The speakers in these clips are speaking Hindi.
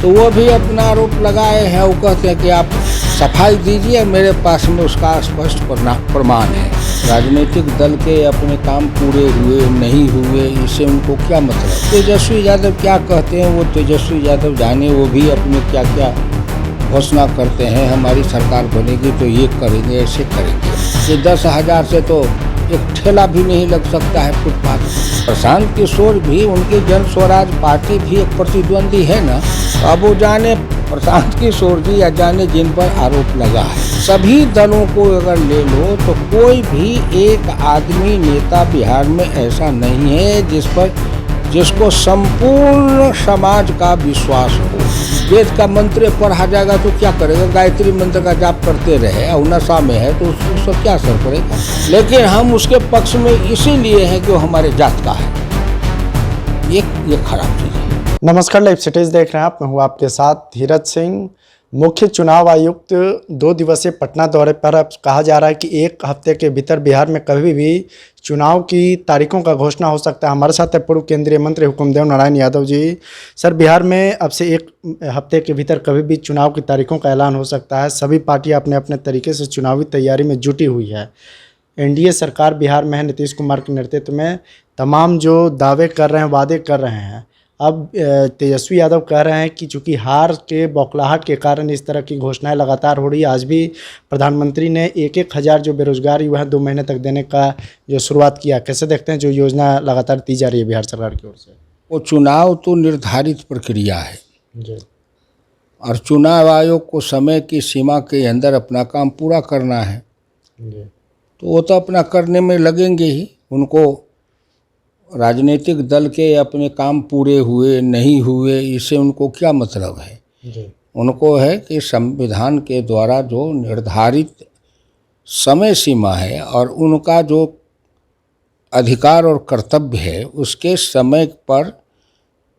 तो वो भी अपना आरोप लगाए हैं। वो कहते हैं कि आप सफाई दीजिए, मेरे पास में उसका स्पष्ट प्रमाण है। राजनीतिक दल के अपने काम पूरे हुए नहीं हुए, इससे उनको क्या मतलब। तेजस्वी यादव क्या कहते हैं, वो तेजस्वी यादव जाने। वो भी अपने क्या क्या घोषणा करते हैं, हमारी सरकार बनेगी तो ये करेंगे, ऐसे करेंगे। ये 10,000 से तो एक ठेला भी नहीं लग सकता है फुटपाथ। प्रशांत किशोर भी, उनकी जन स्वराज पार्टी भी एक प्रतिद्वंदी है ना। अब वो जाने प्रशांत किशोर जी या जाने जिन पर आरोप लगा है। सभी दलों को अगर ले लो तो कोई भी एक आदमी नेता बिहार में ऐसा नहीं है जिसको संपूर्ण समाज का विश्वास हो। वेद का मंत्र पढ़ा जाएगा तो क्या करेगा, गायत्री मंत्र का जाप करते रहे और नशा में है तो उसको क्या असर पड़ेगा। लेकिन हम उसके पक्ष में इसीलिए हैं कि वो हमारे जात का है। ये खराब चीज़ है। नमस्कार, लाइव सिटीज देख रहे हैं आप। मैं हूँ आपके साथ धीरज सिंह। मुख्य चुनाव आयुक्त 2 दिवसीय पटना दौरे पर अब कहा जा रहा है कि 1 हफ्ते के भीतर बिहार में कभी भी चुनाव की तारीखों का घोषणा हो सकता है। हमारे साथ है पूर्व केंद्रीय मंत्री हुकुमदेव नारायण यादव जी। सर, बिहार में अब से 1 हफ्ते के भीतर कभी भी चुनाव की तारीखों का ऐलान हो सकता है। सभी पार्टियां अपने अपने तरीके से चुनावी तैयारी में जुटी हुई है। एनडीए सरकार बिहार में है, नीतीश कुमार के नेतृत्व में। तमाम जो दावे कर रहे हैं, वादे कर रहे हैं। अब तेजस्वी यादव कह रहे हैं कि चूंकि हार के बौखलाहट के कारण इस तरह की घोषणाएं लगातार हो रही है। आज भी प्रधानमंत्री ने 1,000 जो बेरोजगार युवा हैं 2 महीने तक देने का जो शुरुआत किया। कैसे देखते हैं जो योजना लगातार दी जा रही है बिहार सरकार की ओर से? वो चुनाव तो निर्धारित प्रक्रिया है जी। और चुनाव आयोग को समय की सीमा के अंदर अपना काम पूरा करना है। जी। तो वो तो अपना करने में लगेंगे ही। उनको राजनीतिक दल के अपने काम पूरे हुए नहीं हुए, इससे उनको क्या मतलब है। जी। उनको है कि संविधान के द्वारा जो निर्धारित समय सीमा है और उनका जो अधिकार और कर्तव्य है उसके समय पर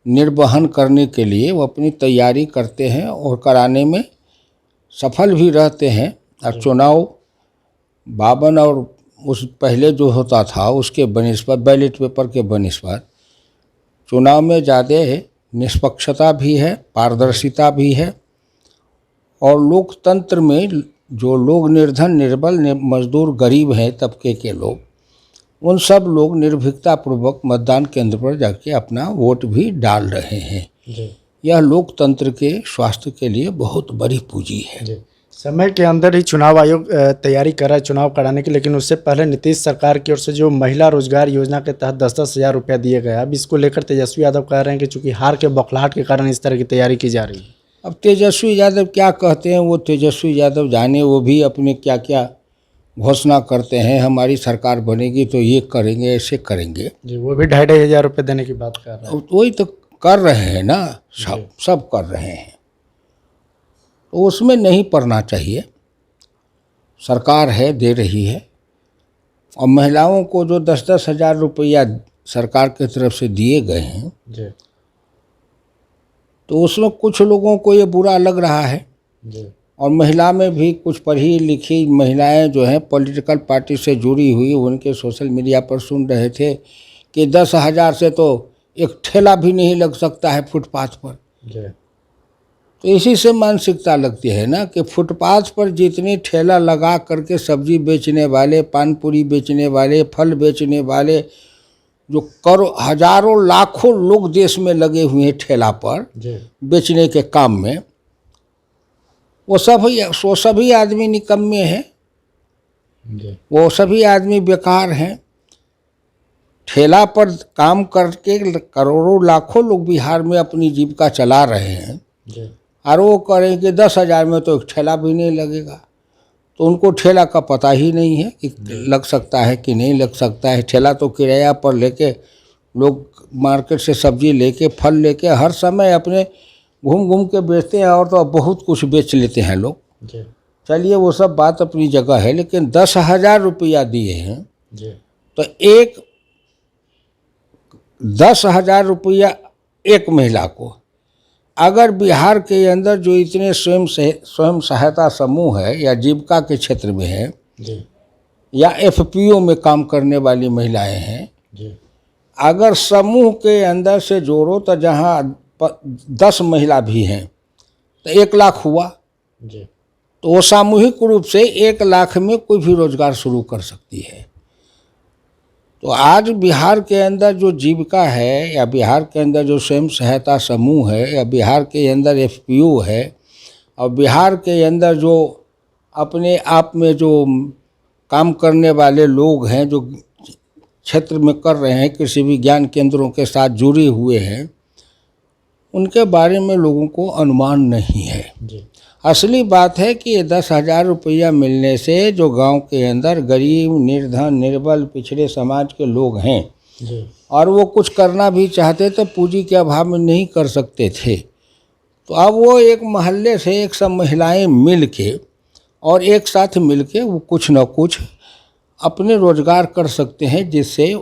निर्वहन करने के लिए वो अपनी तैयारी करते हैं और कराने में सफल भी रहते हैं। और चुनाव 52 और उस पहले जो होता था उसके बनिस्बत, बैलेट पेपर के बनिस्बत चुनाव में ज़्यादा निष्पक्षता भी है, पारदर्शिता भी है। और लोकतंत्र में जो लोग निर्धन, निर्बल, मजदूर, गरीब हैं तबके के लोग, उन सब लोग निर्भीकता पूर्वक मतदान केंद्र पर जाके अपना वोट भी डाल रहे हैं। जी। यह लोकतंत्र के स्वास्थ्य के लिए बहुत बड़ी पूंजी है। जी। समय के अंदर ही चुनाव आयोग तैयारी कर रहा है चुनाव कराने की, लेकिन उससे पहले नीतीश सरकार की ओर से जो महिला रोजगार योजना के तहत 10-10 हज़ार रुपया दिए गए। अब इसको लेकर तेजस्वी यादव कह रहे हैं कि चूंकि हार के बौखलाहट के कारण इस तरह की तैयारी की जा रही है। अब तेजस्वी यादव क्या कहते हैं, वो तेजस्वी यादव जाने। वो भी अपने क्या क्या घोषणा करते हैं, हमारी सरकार बनेगी तो ये करेंगे, ऐसे करेंगे। जी। वो भी 2,500 हज़ार रुपये देने की बात कर रहे हैं। वही तो कर रहे हैं ना, सब कर रहे हैं। तो उसमें नहीं पड़ना चाहिए। सरकार है, दे रही है। और महिलाओं को जो 10-10 हज़ार रुपया सरकार की तरफ से दिए गए हैं जी। तो उसमें कुछ लोगों को ये बुरा लग रहा है। जी। और महिला में भी कुछ पढ़ी लिखी महिलाएं जो हैं पॉलिटिकल पार्टी से जुड़ी हुई, उनके सोशल मीडिया पर सुन रहे थे कि 10,000 से तो एक ठेला भी नहीं लग सकता है फुटपाथ पर। जी। तो इसी से मानसिकता लगती है ना कि फुटपाथ पर जितने ठेला लगा करके सब्जी बेचने वाले, पानपुरी बेचने वाले, फल बेचने वाले, जो हजारों लाखों लोग देश में लगे हुए हैं ठेला पर बेचने के काम में, वो सभी आदमी निकम्मे हैं। वो सभी आदमी बेकार हैं। ठेला पर काम करके करोड़ों लाखों लोग बिहार में अपनी जीविका चला रहे हैं। और वो करें कि 10,000 में तो एक ठेला भी नहीं लगेगा। तो उनको ठेला का पता ही नहीं है कि लग सकता है कि नहीं लग सकता है। ठेला तो किराया पर लेके लोग मार्केट से सब्जी लेके, फल लेके हर समय अपने घूम घूम के बेचते हैं। और तो बहुत कुछ बेच लेते हैं लोग। चलिए, वो सब बात अपनी जगह है। लेकिन 10,000 रुपया दिए हैं तो 10,000 रुपया एक महिला को, अगर बिहार के अंदर जो इतने स्वयं सहायता समूह है या जीविका के क्षेत्र में है या एफपीओ में काम करने वाली महिलाएं हैं, अगर समूह के अंदर से जोड़ो तो जहां 10 महिला भी हैं तो 1 लाख हुआ, जी तो वो सामूहिक रूप से 1 लाख में कोई भी रोजगार शुरू कर सकती है। तो आज बिहार के अंदर जो जीविका है, या बिहार के अंदर जो स्वयं सहायता समूह है, या बिहार के अंदर FPO है, और बिहार के अंदर जो अपने आप में जो काम करने वाले लोग हैं, जो क्षेत्र में कर रहे हैं, कृषि विज्ञान केंद्रों के साथ जुड़े हुए हैं, उनके बारे में लोगों को अनुमान नहीं है। जी असली बात है कि ये 10,000 रुपया मिलने से जो गांव के अंदर गरीब, निर्धन, निर्बल, पिछड़े समाज के लोग हैं, जी और वो कुछ करना भी चाहते तो पूंजी के अभाव में नहीं कर सकते थे, तो अब वो एक मोहल्ले से एक सब महिलाएं मिल के और एक साथ मिल के वो कुछ न कुछ अपने रोजगार कर सकते हैं, जिससे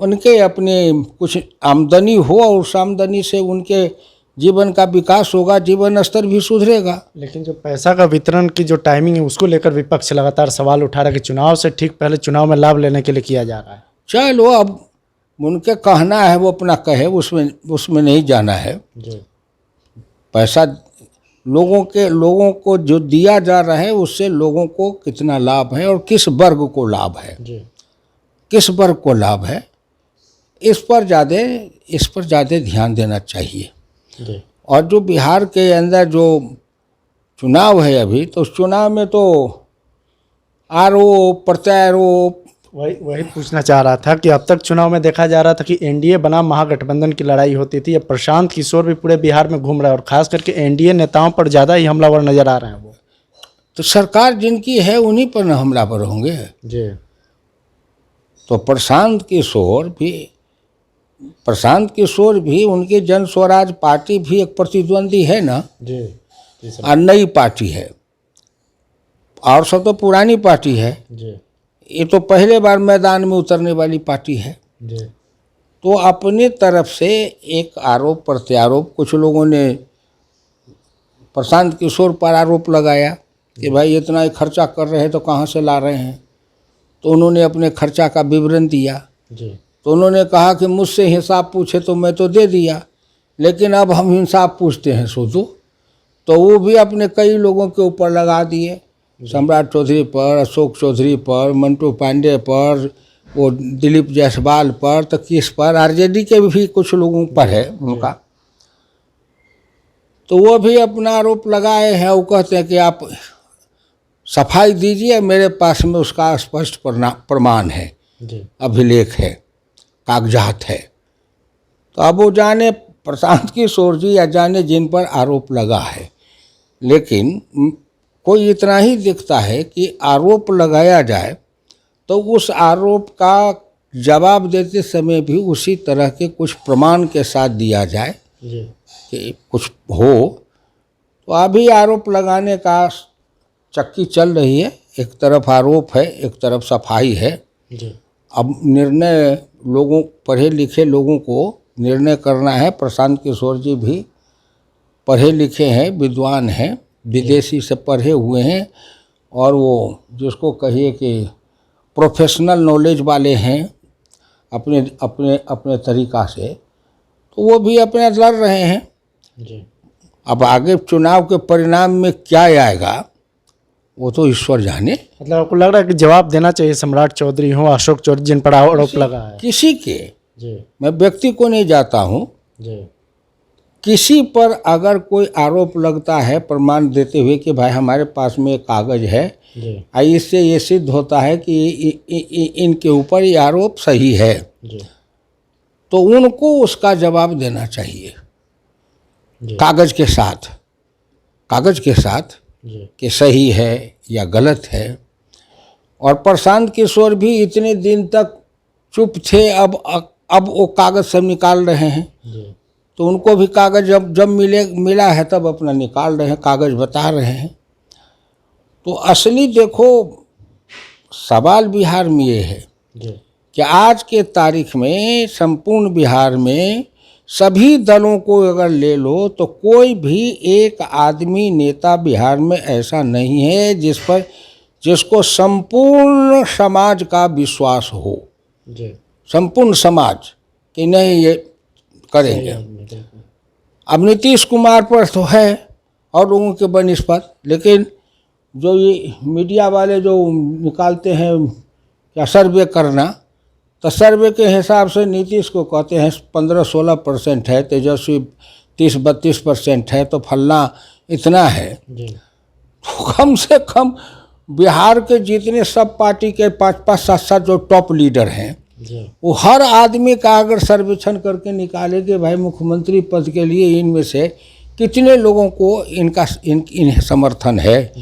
उनके अपने कुछ आमदनी हो, और उस आमदनी से उनके जीवन का विकास होगा, जीवन स्तर भी सुधरेगा। लेकिन जो पैसा का वितरण की जो टाइमिंग है उसको लेकर विपक्ष लगातार सवाल उठा रहा है कि चुनाव से ठीक पहले चुनाव में लाभ लेने के लिए किया जा रहा है। चलो, अब उनके कहना है, वो अपना कहे, उसमें नहीं जाना है। जी पैसा लोगों को जो दिया जा रहा है, उससे लोगों को कितना लाभ है और किस वर्ग को लाभ है, जी किस वर्ग को लाभ है, इस पर ज़्यादा ध्यान देना चाहिए। जी और जो बिहार के अंदर जो चुनाव है अभी, तो उस चुनाव में तो आरोप प्रत्यारोप, वही पूछना चाह रहा था कि अब तक चुनाव में देखा जा रहा था कि एनडीए बनाम महागठबंधन की लड़ाई होती थी। अब प्रशांत किशोर भी पूरे बिहार में घूम रहा है और खास करके एनडीए नेताओं पर ज़्यादा ही हमलावर नजर आ रहे हैं वो। तो सरकार जिनकी है उन्हीं पर न हमलावर होंगे। जी तो प्रशांत किशोर भी उनकी जन स्वराज पार्टी भी एक प्रतिद्वंदी है ना, जी और नई पार्टी है, और सब तो पुरानी पार्टी है। जी ये तो पहले बार मैदान में उतरने वाली पार्टी है। जी तो अपनी तरफ से एक आरोप प्रत्यारोप, कुछ लोगों ने प्रशांत किशोर पर आरोप लगाया कि भाई इतना ही खर्चा कर रहे हैं तो कहाँ से ला रहे हैं, तो उन्होंने अपने खर्चा का विवरण दिया। जी तो उन्होंने कहा कि मुझसे हिसाब पूछे तो मैं तो दे दिया, लेकिन अब हम हिसाब पूछते हैं सो दो। तो वो भी अपने कई लोगों के ऊपर लगा दिए, सम्राट चौधरी पर, अशोक चौधरी पर, मंटू पांडे पर, वो दिलीप जायसवाल पर, तो किस पर, आरजेडी के भी कुछ लोगों पर है उनका। तो वो भी अपना आरोप लगाए हैं। वो कहते हैं कि आप सफाई दीजिए, मेरे पास में उसका स्पष्ट प्रमाण है, जी अभिलेख है, कागजात है। तो अब वो जाने प्रशांत किशोर जी या जाने जिन पर आरोप लगा है, लेकिन कोई इतना ही दिखता है कि आरोप लगाया जाए तो उस आरोप का जवाब देते समय भी उसी तरह के कुछ प्रमाण के साथ दिया जाए जी कि कुछ हो। तो अभी आरोप लगाने का चक्की चल रही है, एक तरफ आरोप है, एक तरफ सफाई है। जी अब निर्णय पढ़े लिखे लोगों को निर्णय करना है। प्रशांत किशोर जी भी पढ़े लिखे हैं, विद्वान हैं, विदेशी से पढ़े हुए हैं, और वो जिसको कहिए कि प्रोफेशनल नॉलेज वाले हैं अपने अपने अपने तरीक़ा से। तो वो भी अपने लड़ रहे हैं। जी अब आगे चुनाव के परिणाम में क्या आएगा वो तो ईश्वर जाने। मतलब आपको लग रहा है कि जवाब देना चाहिए सम्राट चौधरी हो, अशोक चौधरी जिन पर आरोप लगा है? किसी के, जी मैं व्यक्ति को नहीं जाता हूँ, जी किसी पर अगर कोई आरोप लगता है प्रमाण देते हुए कि भाई हमारे पास में एक कागज है, जी इससे ये सिद्ध होता है कि इनके ऊपर ये आरोप सही है, जी तो उनको उसका जवाब देना चाहिए जी कागज के साथ जी कि सही है या गलत है। और प्रशांत किशोर भी इतने दिन तक चुप थे, अब वो कागज सब निकाल रहे हैं। जी तो उनको भी कागज जब मिला है तब अपना निकाल रहे हैं, कागज बता रहे हैं। तो असली देखो सवाल बिहार में ये है जी कि आज के तारीख में संपूर्ण बिहार में सभी दलों को अगर ले लो तो कोई भी एक आदमी नेता बिहार में ऐसा नहीं है जिसको संपूर्ण समाज का विश्वास हो, जी संपूर्ण समाज कि नहीं ये करेंगे। अब नीतीश कुमार पर तो है, और लोगों के बनिस्पत। लेकिन जो ये मीडिया वाले जो निकालते हैं क्या सर्वे करना, तो सर्वे के हिसाब से नीतीश को कहते हैं 15-16% है, तेजस्वी 30-32% है, तो फलना इतना है। तो कम से कम बिहार के जितने सब पार्टी के 5-5, 7-7 जो टॉप लीडर हैं, वो हर आदमी का अगर सर्वेक्षण करके निकाले कि भाई मुख्यमंत्री पद के लिए इनमें से कितने लोगों को इनका इन समर्थन है,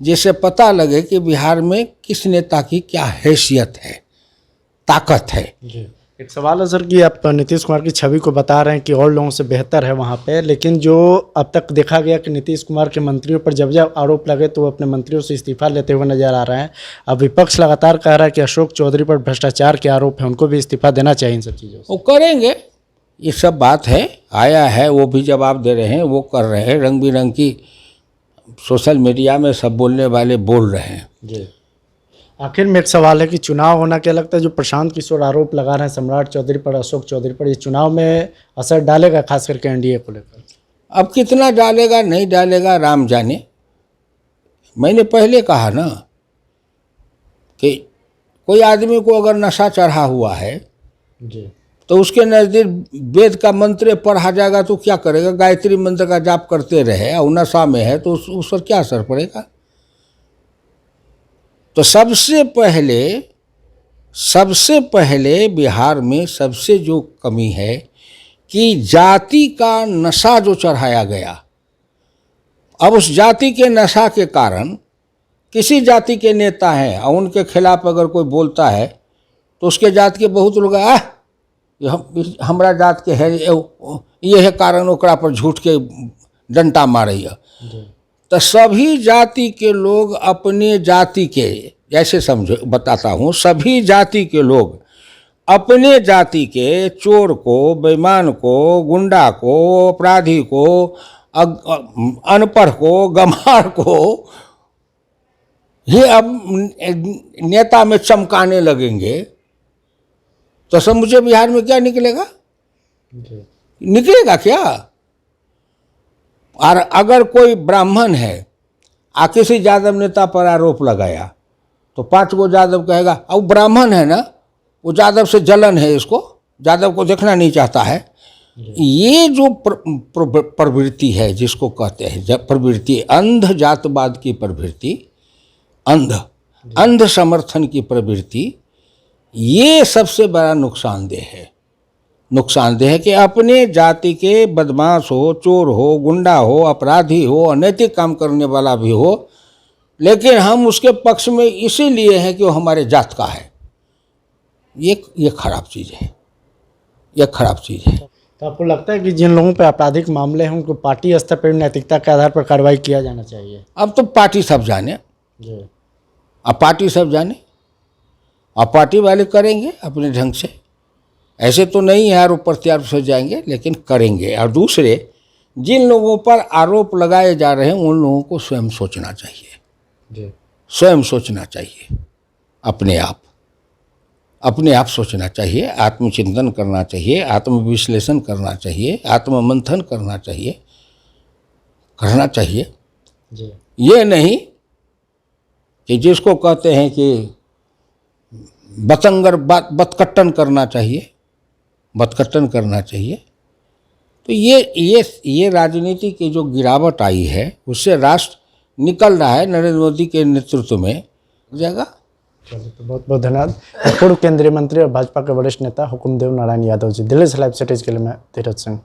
जिससे पता लगे कि बिहार में किस नेता की क्या हैसियत है, ताकत है। एक सवाल है सर कि आप नीतीश कुमार की छवि को बता रहे हैं कि और लोगों से बेहतर है वहाँ पे, लेकिन जो अब तक देखा गया कि नीतीश कुमार के मंत्रियों पर जब जब आरोप लगे तो वो अपने मंत्रियों से इस्तीफा लेते हुए नजर आ रहे हैं। अब विपक्ष लगातार कह रहा है कि अशोक चौधरी पर भ्रष्टाचार के आरोप है, उनको भी इस्तीफा देना चाहिए इन सब चीज़ों से। वो करेंगे, ये सब बात है, आया है, वो भी जवाब दे रहे हैं, वो कर रहे हैं, रंग बिरंग की सोशल मीडिया में सब बोलने वाले बोल रहे हैं। जी, आखिर में एक सवाल है कि चुनाव होना, क्या लगता है जो प्रशांत किशोर आरोप लगा रहे हैं सम्राट चौधरी पर, अशोक चौधरी पर, ये चुनाव में असर डालेगा खास करके एनडीए को लेकर? अब कितना डालेगा नहीं डालेगा राम जाने। मैंने पहले कहा ना कि कोई आदमी को अगर नशा चढ़ा हुआ है जी, तो उसके नज़दीक वेद का मंत्र पढ़ा जाएगा तो क्या करेगा? गायत्री मंत्र का जाप करते रहे और नशा में है तो उस पर क्या असर पड़ेगा? तो सबसे पहले बिहार में सबसे जो कमी है कि जाति का नशा जो चढ़ाया गया। अब उस जाति के नशा के कारण किसी जाति के नेता हैं और उनके खिलाफ अगर कोई बोलता है तो उसके जात के बहुत लोग हमरा जात के है, ये है कारण ओकरा पर झूठ के डंटा मारैया। तो सभी जाति के लोग अपने जाति के, जैसे समझो बताता हूँ, सभी जाति के लोग अपने जाति के चोर को, बेईमान को, गुंडा को, अपराधी को, अनपढ़ को, गंवार को ये अब नेता में चमकाने लगेंगे तो समझे बिहार में क्या निकलेगा? निकलेगा क्या? और अगर कोई ब्राह्मण है किसी यादव नेता पर आरोप लगाया तो 5 गो यादव कहेगा अब ब्राह्मण है ना, वो यादव से जलन है, इसको यादव को देखना नहीं चाहता है। ये जो प्रवृत्ति है जिसको कहते हैं प्रवृत्ति, अंध जातवाद की प्रवृत्ति, अंध समर्थन की प्रवृत्ति, ये सबसे बड़ा नुकसानदेह है कि अपने जाति के बदमाश हो, चोर हो, गुंडा हो, अपराधी हो, अनैतिक काम करने वाला भी हो, लेकिन हम उसके पक्ष में इसीलिए हैं कि वो हमारे जात का है। ये खराब चीज़ है, ये खराब चीज़ है। तो आपको लगता है कि जिन लोगों पे आपराधिक मामले हैं उनको पार्टी स्तर पर नैतिकता के आधार पर कार्रवाई किया जाना चाहिए? अब तो पार्टी सब जाने जी, अब पार्टी सब जाने, अब पार्टी वाले करेंगे अपने ढंग से, ऐसे तो नहीं है यार ऊपर त्यार से जाएंगे, लेकिन करेंगे। और दूसरे जिन लोगों पर आरोप लगाए जा रहे हैं उन लोगों को स्वयं सोचना चाहिए जी, स्वयं सोचना चाहिए, अपने आप सोचना चाहिए, आत्मचिंतन करना चाहिए, आत्मविश्लेषण करना चाहिए, आत्ममंथन करना चाहिए जी। ये नहीं कि जिसको कहते हैं कि बतकट्टन करना चाहिए। तो ये राजनीति की जो गिरावट आई है उससे राष्ट्र निकल रहा है नरेंद्र मोदी के नेतृत्व में जाएगा। चलिए, तो बहुत बहुत धन्यवाद। पूर्व केंद्रीय मंत्री और भाजपा के वरिष्ठ नेता हुकुमदेव नारायण यादव जी। दिल्ली से लाइव सिटीज के लिए मैं धीरज सिंह।